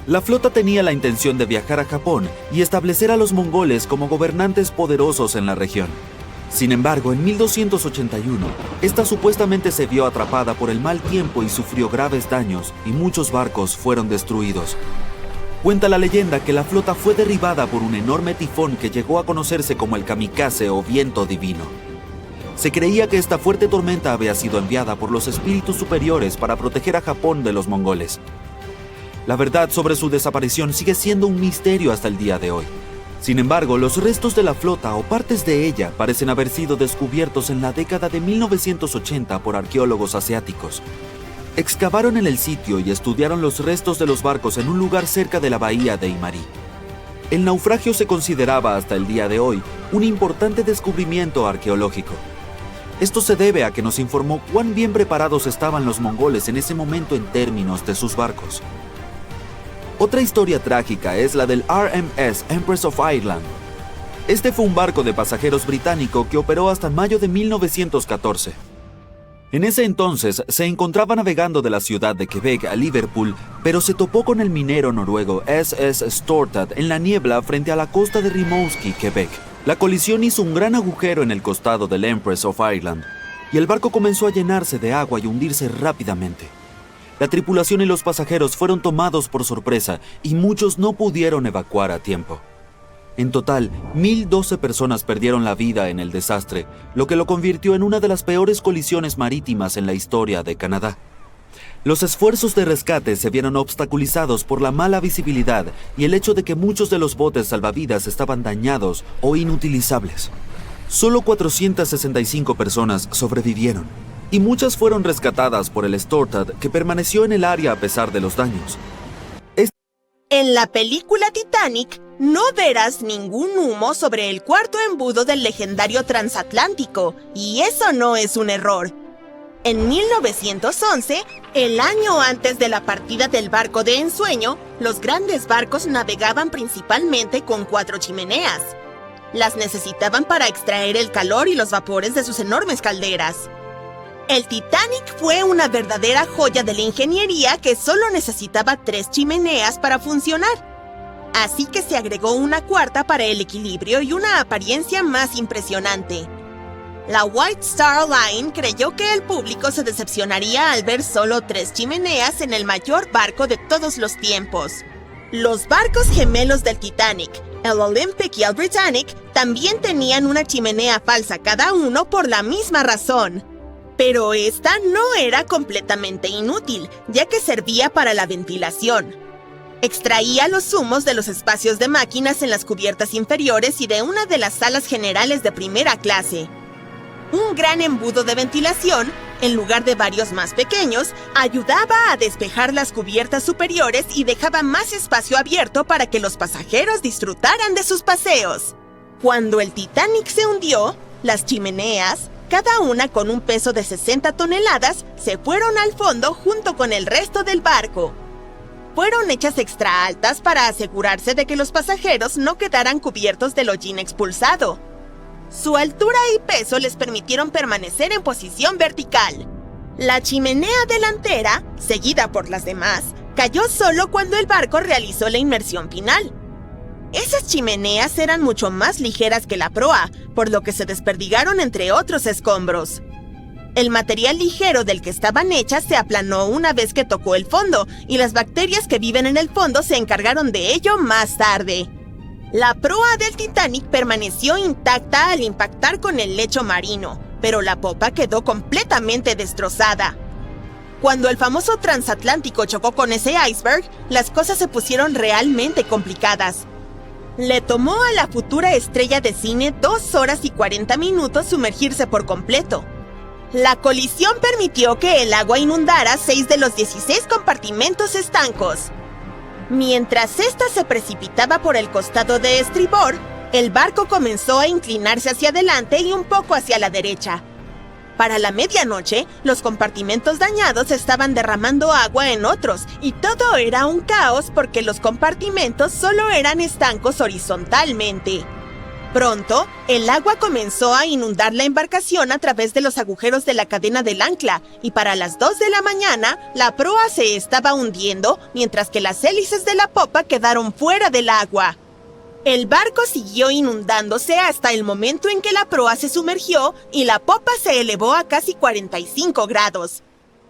La flota tenía la intención de viajar a Japón y establecer a los mongoles como gobernantes poderosos en la región. Sin embargo, en 1281, esta supuestamente se vio atrapada por el mal tiempo y sufrió graves daños, y muchos barcos fueron destruidos. Cuenta la leyenda que la flota fue derribada por un enorme tifón que llegó a conocerse como el kamikaze o viento divino. Se creía que esta fuerte tormenta había sido enviada por los espíritus superiores para proteger a Japón de los mongoles. La verdad sobre su desaparición sigue siendo un misterio hasta el día de hoy. Sin embargo, los restos de la flota o partes de ella parecen haber sido descubiertos en la década de 1980 por arqueólogos asiáticos. Excavaron en el sitio y estudiaron los restos de los barcos en un lugar cerca de la bahía de Imari. El naufragio se consideraba hasta el día de hoy un importante descubrimiento arqueológico. Esto se debe a que nos informó cuán bien preparados estaban los mongoles en ese momento en términos de sus barcos. Otra historia trágica es la del RMS Empress of Ireland. Este fue un barco de pasajeros británico que operó hasta mayo de 1914. En ese entonces se encontraba navegando de la ciudad de Quebec a Liverpool, pero se topó con el minero noruego SS Stortad en la niebla frente a la costa de Rimouski, Quebec. La colisión hizo un gran agujero en el costado del Empress of Ireland, y el barco comenzó a llenarse de agua y hundirse rápidamente. La tripulación y los pasajeros fueron tomados por sorpresa y muchos no pudieron evacuar a tiempo. En total, 1,012 personas perdieron la vida en el desastre, lo que lo convirtió en una de las peores colisiones marítimas en la historia de Canadá. Los esfuerzos de rescate se vieron obstaculizados por la mala visibilidad y el hecho de que muchos de los botes salvavidas estaban dañados o inutilizables. Solo 465 personas sobrevivieron, y muchas fueron rescatadas por el Stortad, que permaneció en el área a pesar de los daños. En la película Titanic, no verás ningún humo sobre el cuarto embudo del legendario transatlántico, y eso no es un error. En 1911, el año antes de la partida del barco de ensueño, los grandes barcos navegaban principalmente con 4 chimeneas. Las necesitaban para extraer el calor y los vapores de sus enormes calderas. El Titanic fue una verdadera joya de la ingeniería que solo necesitaba 3 chimeneas para funcionar. Así que se agregó una cuarta para el equilibrio y una apariencia más impresionante. La White Star Line creyó que el público se decepcionaría al ver solo 3 chimeneas en el mayor barco de todos los tiempos. Los barcos gemelos del Titanic, el Olympic y el Britannic, también tenían una chimenea falsa cada uno por la misma razón. Pero esta no era completamente inútil, ya que servía para la ventilación. Extraía los humos de los espacios de máquinas en las cubiertas inferiores y de una de las salas generales de primera clase. Un gran embudo de ventilación, en lugar de varios más pequeños, ayudaba a despejar las cubiertas superiores y dejaba más espacio abierto para que los pasajeros disfrutaran de sus paseos. Cuando el Titanic se hundió, las chimeneas, cada una con un peso de 60 toneladas, se fueron al fondo junto con el resto del barco. Fueron hechas extra altas para asegurarse de que los pasajeros no quedaran cubiertos del hollín expulsado. Su altura y peso les permitieron permanecer en posición vertical. La chimenea delantera, seguida por las demás, cayó solo cuando el barco realizó la inmersión final. Esas chimeneas eran mucho más ligeras que la proa, por lo que se desperdigaron entre otros escombros. El material ligero del que estaban hechas se aplanó una vez que tocó el fondo, y las bacterias que viven en el fondo se encargaron de ello más tarde. La proa del Titanic permaneció intacta al impactar con el lecho marino, pero la popa quedó completamente destrozada. Cuando el famoso transatlántico chocó con ese iceberg, las cosas se pusieron realmente complicadas. Le tomó a la futura estrella de cine 2 horas y 40 minutos sumergirse por completo. La colisión permitió que el agua inundara 6 de los 16 compartimentos estancos. Mientras ésta se precipitaba por el costado de estribor, el barco comenzó a inclinarse hacia adelante y un poco hacia la derecha. Para la medianoche, los compartimentos dañados estaban derramando agua en otros, y todo era un caos porque los compartimentos solo eran estancos horizontalmente. Pronto, el agua comenzó a inundar la embarcación a través de los agujeros de la cadena del ancla, y para las 2 de la mañana, la proa se estaba hundiendo, mientras que las hélices de la popa quedaron fuera del agua. El barco siguió inundándose hasta el momento en que la proa se sumergió y la popa se elevó a casi 45 grados.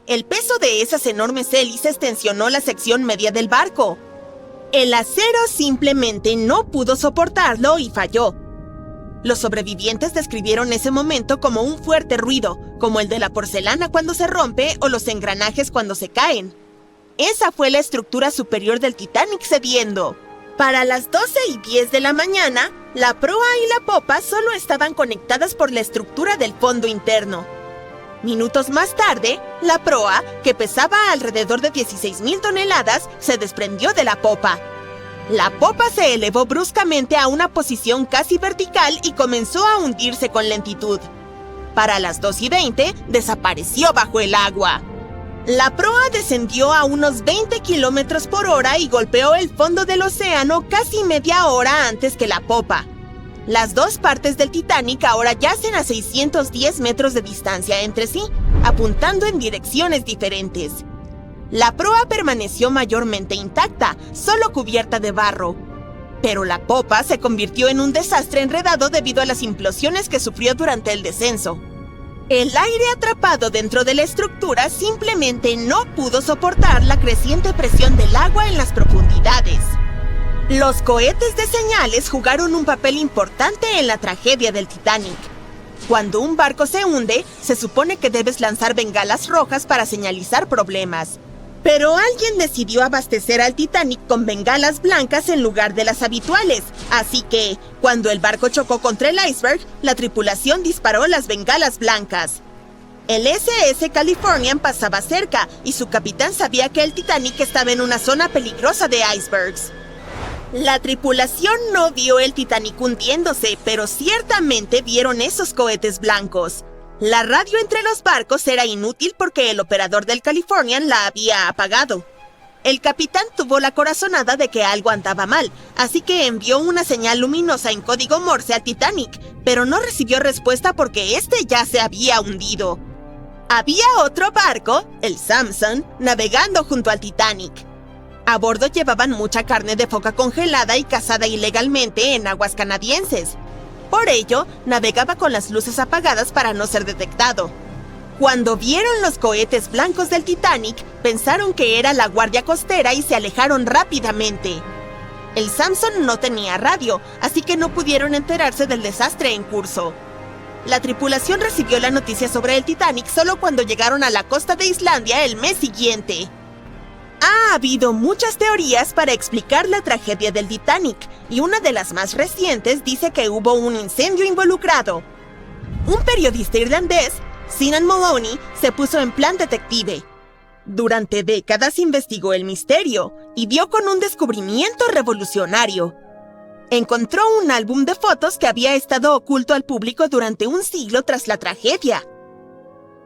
El peso de esas enormes hélices tensionó la sección media del barco. El acero simplemente no pudo soportarlo y falló. Los sobrevivientes describieron ese momento como un fuerte ruido, como el de la porcelana cuando se rompe o los engranajes cuando se caen. Esa fue la estructura superior del Titanic cediendo. Para las 12:10 de la mañana, la proa y la popa solo estaban conectadas por la estructura del fondo interno. Minutos más tarde, la proa, que pesaba alrededor de 16,000 toneladas, se desprendió de la popa. La popa se elevó bruscamente a una posición casi vertical y comenzó a hundirse con lentitud. Para las 2:20, desapareció bajo el agua. La proa descendió a unos 20 kilómetros por hora y golpeó el fondo del océano casi media hora antes que la popa. Las dos partes del Titanic ahora yacen a 610 metros de distancia entre sí, apuntando en direcciones diferentes. La proa permaneció mayormente intacta, solo cubierta de barro. Pero la popa se convirtió en un desastre enredado debido a las implosiones que sufrió durante el descenso. El aire atrapado dentro de la estructura simplemente no pudo soportar la creciente presión del agua en las profundidades. Los cohetes de señales jugaron un papel importante en la tragedia del Titanic. Cuando un barco se hunde, se supone que debes lanzar bengalas rojas para señalizar problemas. Pero alguien decidió abastecer al Titanic con bengalas blancas en lugar de las habituales, así que, cuando el barco chocó contra el iceberg, la tripulación disparó las bengalas blancas. El SS Californian pasaba cerca y su capitán sabía que el Titanic estaba en una zona peligrosa de icebergs. La tripulación no vio el Titanic hundiéndose, pero ciertamente vieron esos cohetes blancos. La radio entre los barcos era inútil porque el operador del Californian la había apagado. El capitán tuvo la corazonada de que algo andaba mal, así que envió una señal luminosa en código Morse al Titanic, pero no recibió respuesta porque este ya se había hundido. Había otro barco, el Samson, navegando junto al Titanic. A bordo llevaban mucha carne de foca congelada y cazada ilegalmente en aguas canadienses. Por ello, navegaba con las luces apagadas para no ser detectado. Cuando vieron los cohetes blancos del Titanic, pensaron que era la guardia costera y se alejaron rápidamente. El Samson no tenía radio, así que no pudieron enterarse del desastre en curso. La tripulación recibió la noticia sobre el Titanic solo cuando llegaron a la costa de Islandia el mes siguiente. Ha habido muchas teorías para explicar la tragedia del Titanic, y una de las más recientes dice que hubo un incendio involucrado. Un periodista irlandés, Sinan Moloney, se puso en plan detective. Durante décadas investigó el misterio y dio con un descubrimiento revolucionario. Encontró un álbum de fotos que había estado oculto al público durante un siglo tras la tragedia.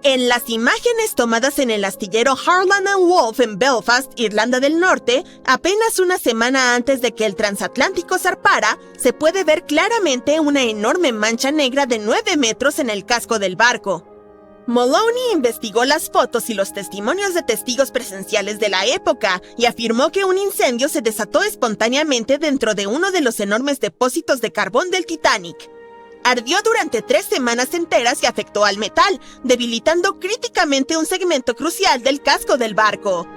En las imágenes tomadas en el astillero Harland & Wolff en Belfast, Irlanda del Norte, apenas una semana antes de que el transatlántico zarpara, se puede ver claramente una enorme mancha negra de 9 metros en el casco del barco. Moloney investigó las fotos y los testimonios de testigos presenciales de la época y afirmó que un incendio se desató espontáneamente dentro de uno de los enormes depósitos de carbón del Titanic. Ardió durante 3 semanas enteras y afectó al metal, debilitando críticamente un segmento crucial del casco del barco.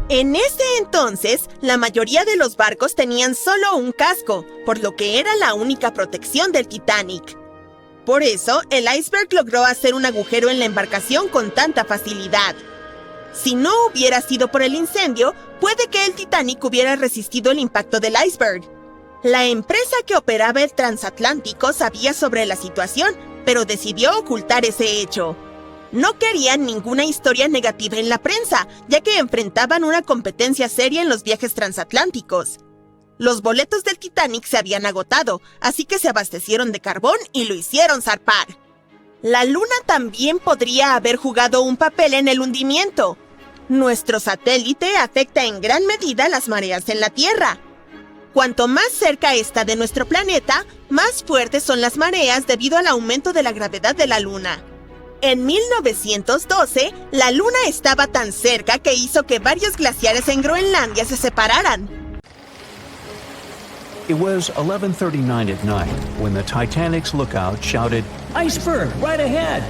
En ese entonces, la mayoría de los barcos tenían solo un casco, por lo que era la única protección del Titanic. Por eso, el iceberg logró hacer un agujero en la embarcación con tanta facilidad. Si no hubiera sido por el incendio, puede que el Titanic hubiera resistido el impacto del iceberg. La empresa que operaba el transatlántico sabía sobre la situación, pero decidió ocultar ese hecho. No querían ninguna historia negativa en la prensa, ya que enfrentaban una competencia seria en los viajes transatlánticos. Los boletos del Titanic se habían agotado, así que se abastecieron de carbón y lo hicieron zarpar. La Luna también podría haber jugado un papel en el hundimiento. Nuestro satélite afecta en gran medida las mareas en la Tierra. Cuanto más cerca está de nuestro planeta, más fuertes son las mareas debido al aumento de la gravedad de la Luna. En 1912, la Luna estaba tan cerca que hizo que varios glaciares en Groenlandia se separaran. It was 11:39 at night when the Titanic's lookout shouted, "Iceberg, right ahead!"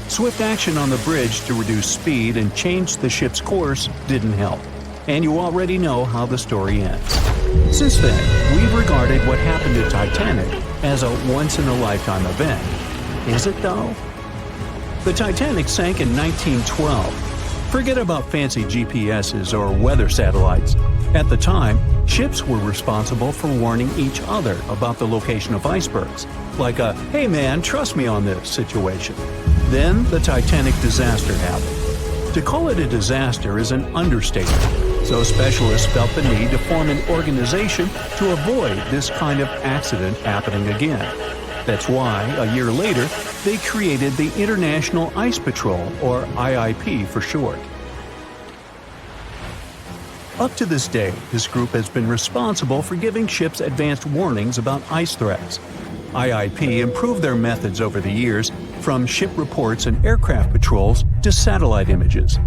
Swift action on the bridge to reduce speed and change the ship's course didn't help. And you already know how the story ends. Since then, we've regarded what happened to Titanic as a once-in-a-lifetime event. Is it though? The Titanic sank in 1912. Forget about fancy GPSs or weather satellites. At the time, ships were responsible for warning each other about the location of icebergs, like a "hey man, trust me on this" situation. Then the Titanic disaster happened. To call it a disaster is an understatement, so specialists felt the need to form an organization to avoid this kind of accident happening again. That's why, a year later, they created the International Ice Patrol, or IIP for short. Up to this day, this group has been responsible for giving ships advanced warnings about ice threats. IIP improved their methods over the years, from ship reports and aircraft patrols to satellite images.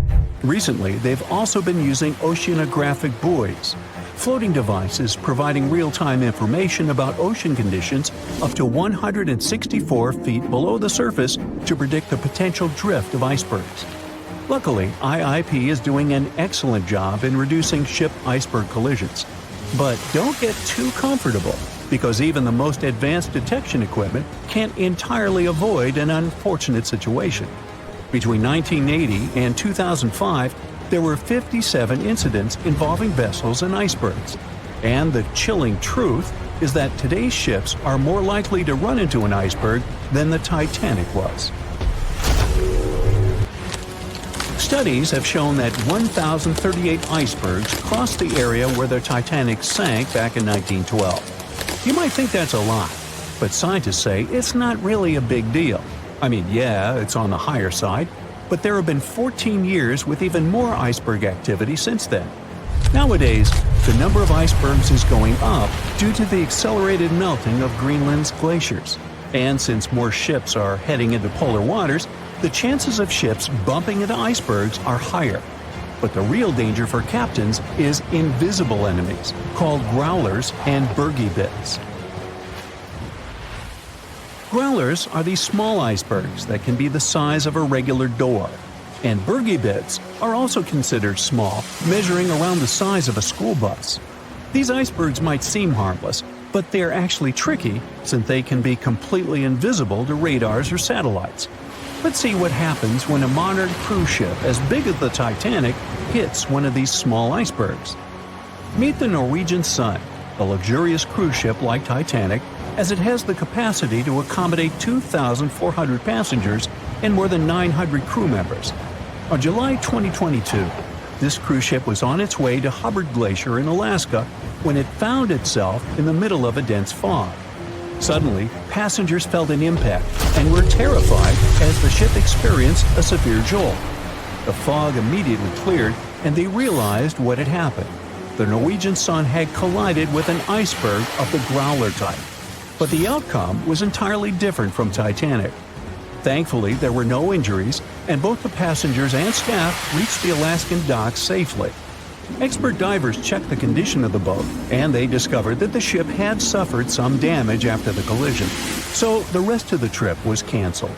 Recently, they've also been using oceanographic buoys, floating devices providing real-time information about ocean conditions up to 164 feet below the surface to predict the potential drift of icebergs. Luckily, IIP is doing an excellent job in reducing ship iceberg collisions. But don't get too comfortable, because even the most advanced detection equipment can't entirely avoid an unfortunate situation. Between 1980 and 2005, there were 57 incidents involving vessels and icebergs. And the chilling truth is that today's ships are more likely to run into an iceberg than the Titanic was. Studies have shown that 1,038 icebergs crossed the area where the Titanic sank back in 1912. You might think that's a lot, but scientists say it's not really a big deal. I mean, yeah, it's on the higher side, but there have been 14 years with even more iceberg activity since then. Nowadays, the number of icebergs is going up due to the accelerated melting of Greenland's glaciers. And since more ships are heading into polar waters, the chances of ships bumping into icebergs are higher. But the real danger for captains is invisible enemies, called growlers and Bergey-bits. Growlers are these small icebergs that can be the size of a regular door. And Bergey-bits are also considered small, measuring around the size of a school bus. These icebergs might seem harmless, but they're actually tricky since they can be completely invisible to radars or satellites. Let's see what happens when a modern cruise ship as big as the Titanic hits one of these small icebergs. Meet the Norwegian Sun, a luxurious cruise ship like Titanic, as it has the capacity to accommodate 2,400 passengers and more than 900 crew members. On July 2022, this cruise ship was on its way to Hubbard Glacier in Alaska when it found itself in the middle of a dense fog. Suddenly, passengers felt an impact and were terrified as the ship experienced a severe jolt. The fog immediately cleared and they realized what had happened. The Norwegian Sun had collided with an iceberg of the growler type. But the outcome was entirely different from Titanic. Thankfully, there were no injuries, and both the passengers and staff reached the Alaskan docks safely. Expert divers checked the condition of the boat, and they discovered that the ship had suffered some damage after the collision, so the rest of the trip was canceled.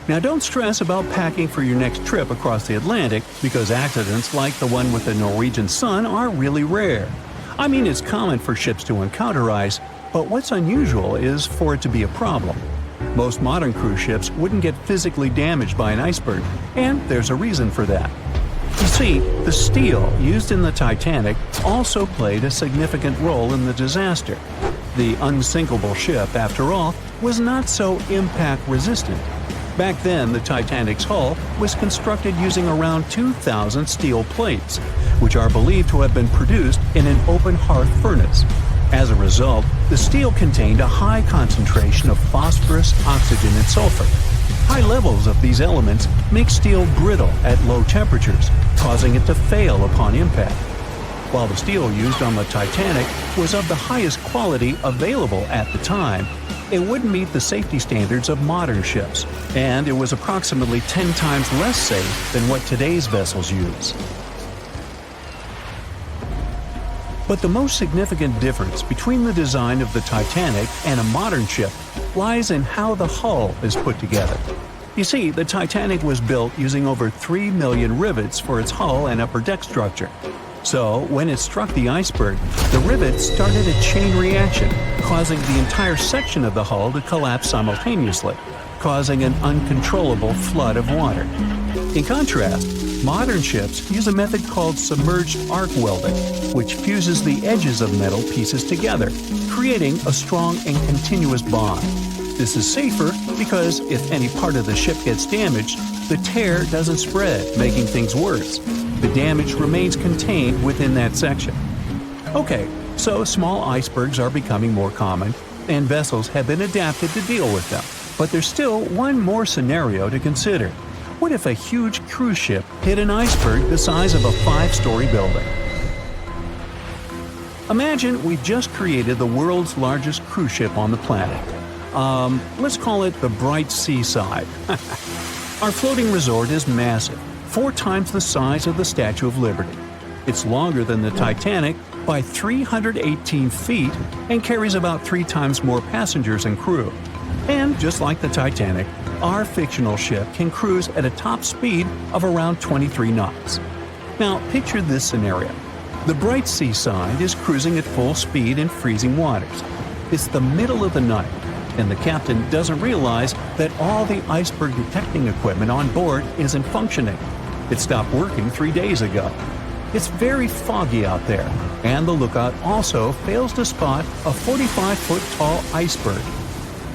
Now don't stress about packing for your next trip across the Atlantic, because accidents like the one with the Norwegian Sun are really rare. I mean, it's common for ships to encounter ice, but what's unusual is for it to be a problem. Most modern cruise ships wouldn't get physically damaged by an iceberg, and there's a reason for that. You see, the steel used in the Titanic also played a significant role in the disaster. The unsinkable ship, after all, was not so impact-resistant. Back then, the Titanic's hull was constructed using around 2,000 steel plates, which are believed to have been produced in an open hearth furnace. As a result, the steel contained a high concentration of phosphorus, oxygen, and sulfur. High levels of these elements make steel brittle at low temperatures, causing it to fail upon impact. While the steel used on the Titanic was of the highest quality available at the time, it wouldn't meet the safety standards of modern ships, and it was approximately 10 times less safe than what today's vessels use. But the most significant difference between the design of the Titanic and a modern ship lies in how the hull is put together. You see, the Titanic was built using over 3 million rivets for its hull and upper deck structure. So, when it struck the iceberg, the rivets started a chain reaction, causing the entire section of the hull to collapse simultaneously, causing an uncontrollable flood of water. In contrast, modern ships use a method called submerged arc welding, which fuses the edges of metal pieces together, creating a strong and continuous bond. This is safer because if any part of the ship gets damaged, the tear doesn't spread, making things worse. The damage remains contained within that section. Okay, so small icebergs are becoming more common, and vessels have been adapted to deal with them. But there's still one more scenario to consider. What if a huge cruise ship hit an iceberg the size of a 5-story building? Imagine we just created the world's largest cruise ship on the planet. Let's call it the Bright Seaside. Our floating resort is massive, 4 times the size of the Statue of Liberty. It's longer than the Titanic by 318 feet and carries about 3 times more passengers and crew. And just like the Titanic, our fictional ship can cruise at a top speed of around 23 knots. Now, picture this scenario. The Bright Seaside is cruising at full speed in freezing waters. It's the middle of the night, and the captain doesn't realize that all the iceberg detecting equipment on board isn't functioning. It stopped working 3 days ago. It's very foggy out there, and the lookout also fails to spot a 45-foot tall iceberg.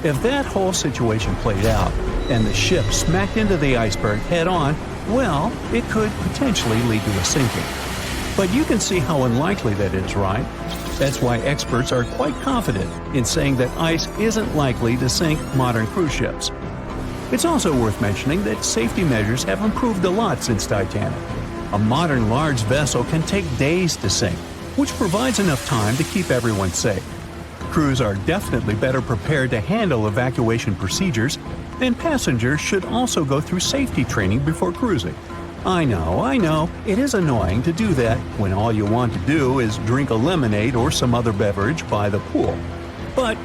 If that whole situation played out, and the ship smacked into the iceberg head-on, well, it could potentially lead to a sinking. But you can see how unlikely that is, right? That's why experts are quite confident in saying that ice isn't likely to sink modern cruise ships. It's also worth mentioning that safety measures have improved a lot since Titanic. A modern large vessel can take days to sink, which provides enough time to keep everyone safe. Crews are definitely better prepared to handle evacuation procedures, and passengers should also go through safety training before cruising. I know, it is annoying to do that when all you want to do is drink a lemonade or some other beverage by the pool. But,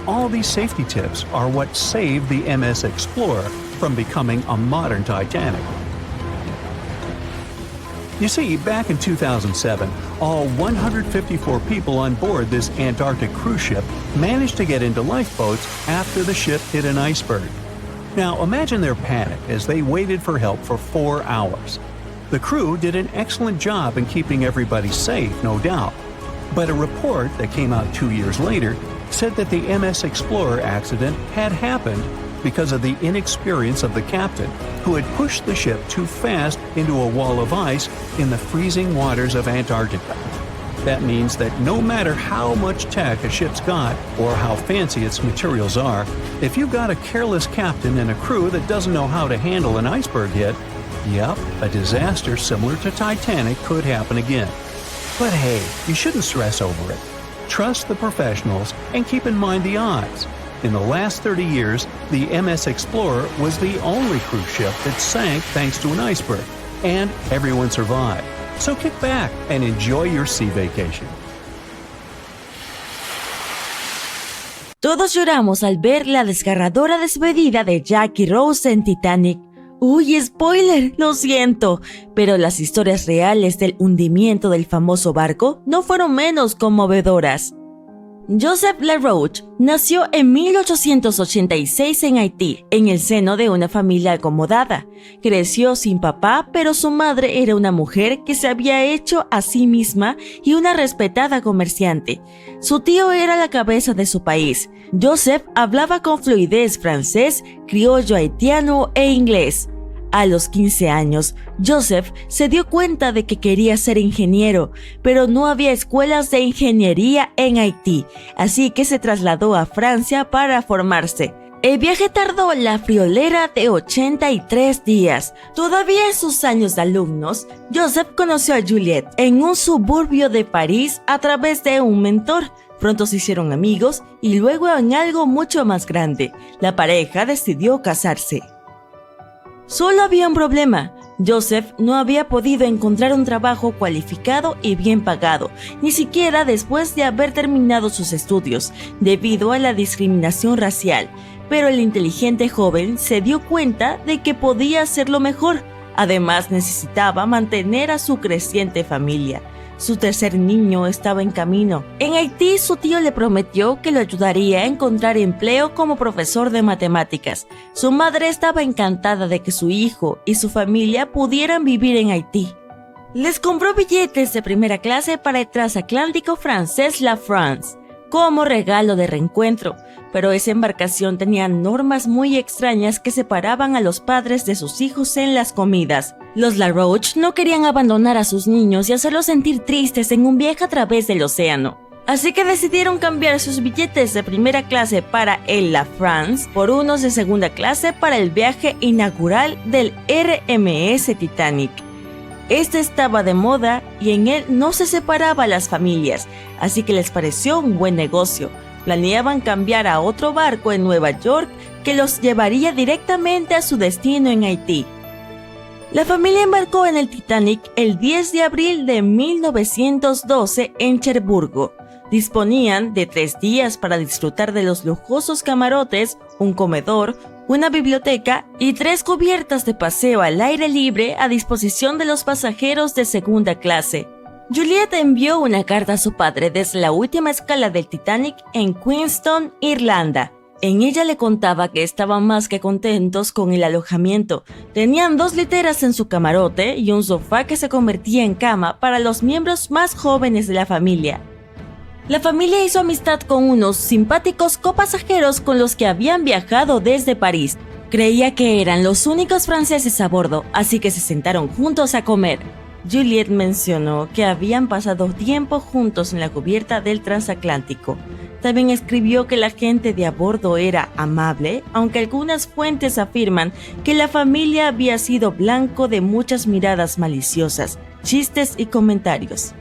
all these safety tips are what saved the MS Explorer from becoming a modern Titanic. You see, back in 2007, all 154 people on board this Antarctic cruise ship managed to get into lifeboats after the ship hit an iceberg. Now, imagine their panic as they waited for help for 4 hours. The crew did an excellent job in keeping everybody safe, no doubt. But a report that came out 2 years later said that the MS Explorer accident had happened because of the inexperience of the captain, who had pushed the ship too fast into a wall of ice in the freezing waters of Antarctica. That means that no matter how much tech a ship's got or how fancy its materials are, if you've got a careless captain and a crew that doesn't know how to handle an iceberg hit, a disaster similar to Titanic could happen again. But hey, you shouldn't stress over it. Trust the professionals and keep in mind the odds. In the last 30 years, the MS Explorer was the only cruise ship that sank thanks to an iceberg, and everyone survived. So kick back and enjoy your sea vacation. Todos lloramos al ver la desgarradora despedida de Jack y Rose en Titanic. ¡Uy, spoiler! Lo siento, pero las historias reales del hundimiento del famoso barco no fueron menos conmovedoras. Joseph LaRoche nació en 1886 en Haití, en el seno de una familia acomodada. Creció sin papá, pero su madre era una mujer que se había hecho a sí misma y una respetada comerciante. Su tío era la cabeza de su país. Joseph hablaba con fluidez francés, criollo haitiano e inglés. A los 15 años, Joseph se dio cuenta de que quería ser ingeniero, pero no había escuelas de ingeniería en Haití, así que se trasladó a Francia para formarse. El viaje tardó la friolera de 83 días. Todavía en sus años de alumnos, Joseph conoció a Juliette en un suburbio de París a través de un mentor. Pronto se hicieron amigos y luego en algo mucho más grande. La pareja decidió casarse. Solo había un problema. Joseph no había podido encontrar un trabajo cualificado y bien pagado, ni siquiera después de haber terminado sus estudios, debido a la discriminación racial. Pero el inteligente joven se dio cuenta de que podía hacerlo mejor, Además, necesitaba mantener a su creciente familia. Su tercer niño estaba en camino. En Haití, su tío le prometió que lo ayudaría a encontrar empleo como profesor de matemáticas. Su madre estaba encantada de que su hijo y su familia pudieran vivir en Haití. Les compró billetes de primera clase para el transatlántico francés La France, como regalo de reencuentro, pero esa embarcación tenía normas muy extrañas que separaban a los padres de sus hijos en las comidas. Los Laroche no querían abandonar a sus niños y hacerlos sentir tristes en un viaje a través del océano. Así que decidieron cambiar sus billetes de primera clase para el La France por unos de segunda clase para el viaje inaugural del RMS Titanic. Este estaba de moda y en él no se separaba a las familias, así que les pareció un buen negocio. Planeaban cambiar a otro barco en Nueva York que los llevaría directamente a su destino en Haití. La familia embarcó en el Titanic el 10 de abril de 1912 en Cherburgo. Disponían de 3 días para disfrutar de los lujosos camarotes, un comedor, una biblioteca y 3 cubiertas de paseo al aire libre a disposición de los pasajeros de segunda clase. Juliet envió una carta a su padre desde la última escala del Titanic en Queenstown, Irlanda. En ella le contaba que estaban más que contentos con el alojamiento. Tenían 2 literas en su camarote y un sofá que se convertía en cama para los miembros más jóvenes de la familia. La familia hizo amistad con unos simpáticos copasajeros con los que habían viajado desde París. Creía que eran los únicos franceses a bordo, así que se sentaron juntos a comer. Juliet mencionó que habían pasado tiempo juntos en la cubierta del transatlántico. También escribió que la gente de a bordo era amable, aunque algunas fuentes afirman que la familia había sido blanco de muchas miradas maliciosas, chistes y comentarios.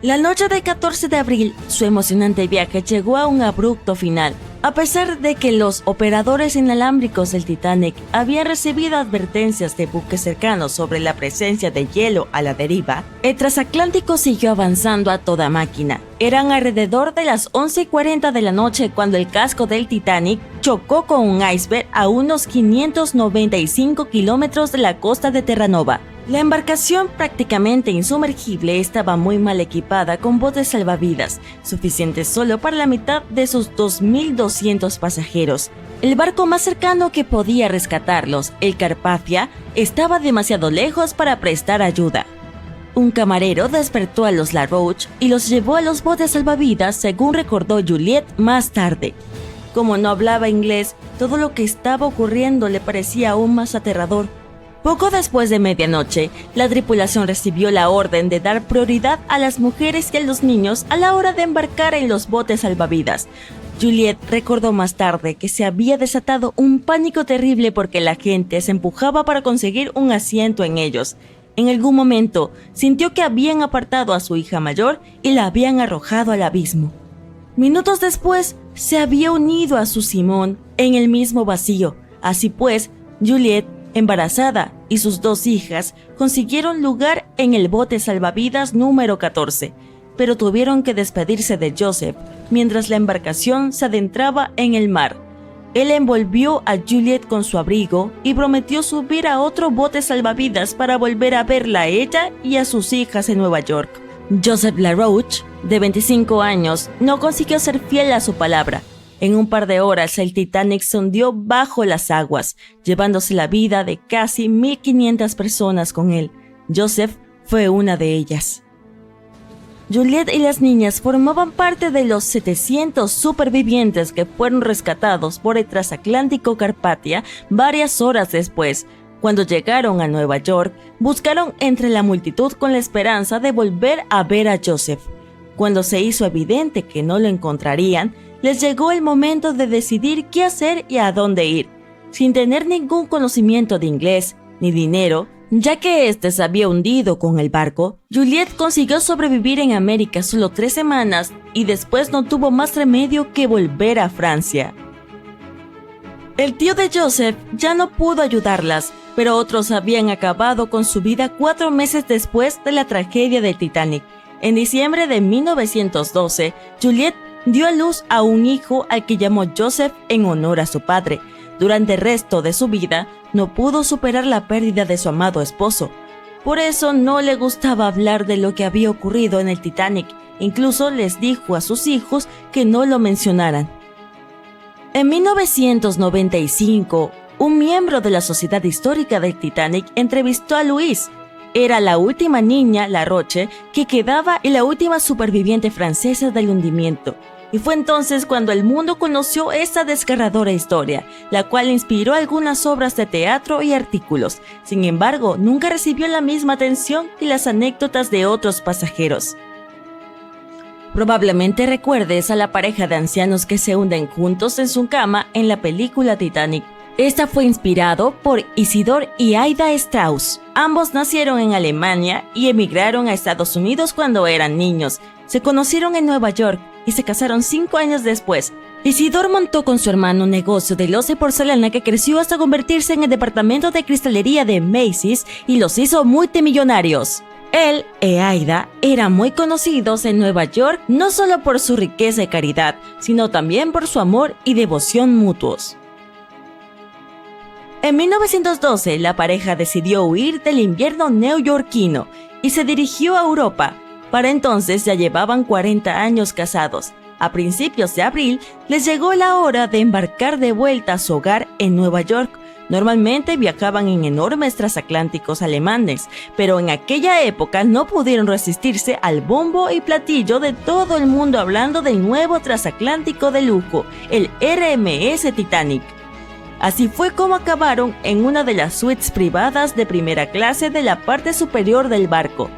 La noche del 14 de abril, su emocionante viaje llegó a un abrupto final. A pesar de que los operadores inalámbricos del Titanic habían recibido advertencias de buques cercanos sobre la presencia de hielo a la deriva, el transatlántico siguió avanzando a toda máquina. Eran alrededor de las 11:40 de la noche cuando el casco del Titanic chocó con un iceberg a unos 595 kilómetros de la costa de Terranova. La embarcación, prácticamente insumergible, estaba muy mal equipada con botes salvavidas, suficientes solo para la mitad de sus 2.200 pasajeros. El barco más cercano que podía rescatarlos, el Carpathia, estaba demasiado lejos para prestar ayuda. Un camarero despertó a los Laroche y los llevó a los botes salvavidas, según recordó Juliet más tarde. Como no hablaba inglés, todo lo que estaba ocurriendo le parecía aún más aterrador. Poco después de medianoche, la tripulación recibió la orden de dar prioridad a las mujeres y a los niños a la hora de embarcar en los botes salvavidas. Juliet recordó más tarde que se había desatado un pánico terrible porque la gente se empujaba para conseguir un asiento en ellos. En algún momento, sintió que habían apartado a su hija mayor y la habían arrojado al abismo. Minutos después, se había unido a su Simón en el mismo vacío. Así pues, Juliet, embarazada, y sus 2 hijas consiguieron lugar en el bote salvavidas número 14, pero tuvieron que despedirse de Joseph mientras la embarcación se adentraba en el mar. Él envolvió a Juliet con su abrigo y prometió subir a otro bote salvavidas para volver a verla a ella y a sus hijas en Nueva York. Joseph Laroche, de 25 años, no consiguió ser fiel a su palabra. En un par de horas, el Titanic se hundió bajo las aguas, llevándose la vida de casi 1.500 personas con él. Joseph fue una de ellas. Juliet y las niñas formaban parte de los 700 supervivientes que fueron rescatados por el transatlántico Carpathia varias horas después. Cuando llegaron a Nueva York, buscaron entre la multitud con la esperanza de volver a ver a Joseph. Cuando se hizo evidente que no lo encontrarían, les llegó el momento de decidir qué hacer y a dónde ir. Sin tener ningún conocimiento de inglés ni dinero, ya que este se había hundido con el barco, Juliet consiguió sobrevivir en América solo 3 semanas y después no tuvo más remedio que volver a Francia. El tío de Joseph ya no pudo ayudarlas, pero otros habían acabado con su vida 4 meses después de la tragedia del Titanic. En diciembre de 1912, Juliet dio a luz a un hijo al que llamó Joseph en honor a su padre. Durante el resto de su vida, no pudo superar la pérdida de su amado esposo. Por eso no le gustaba hablar de lo que había ocurrido en el Titanic. Incluso les dijo a sus hijos que no lo mencionaran. En 1995, un miembro de la Sociedad Histórica del Titanic entrevistó a Louise. Era la última niña, La Roche, que quedaba y la última superviviente francesa del hundimiento. Y fue entonces cuando el mundo conoció esa desgarradora historia, la cual inspiró algunas obras de teatro y artículos. Sin embargo, nunca recibió la misma atención que las anécdotas de otros pasajeros. Probablemente recuerdes a la pareja de ancianos que se hunden juntos en su cama en la película Titanic. Esta fue inspirado por Isidor y Aida Strauss. Ambos nacieron en Alemania y emigraron a Estados Unidos cuando eran niños. Se conocieron en Nueva York y se casaron 5 años después. Isidor montó con su hermano un negocio de loza y porcelana que creció hasta convertirse en el departamento de cristalería de Macy's y los hizo multimillonarios. Él y Aida eran muy conocidos en Nueva York no solo por su riqueza y caridad, sino también por su amor y devoción mutuos. En 1912, la pareja decidió huir del invierno neoyorquino y se dirigió a Europa. Para entonces ya llevaban 40 años casados. A principios de abril les llegó la hora de embarcar de vuelta a su hogar en Nueva York. Normalmente viajaban en enormes transatlánticos alemanes, pero en aquella época no pudieron resistirse al bombo y platillo de todo el mundo hablando del nuevo transatlántico de lujo, el RMS Titanic. Así fue como acabaron en una de las suites privadas de primera clase de la parte superior del barco.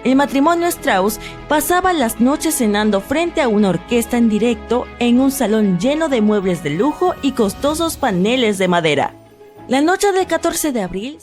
El matrimonio Strauss pasaba las noches cenando frente a una orquesta en directo en un salón lleno de muebles de lujo y costosos paneles de madera. La noche del 14 de abril...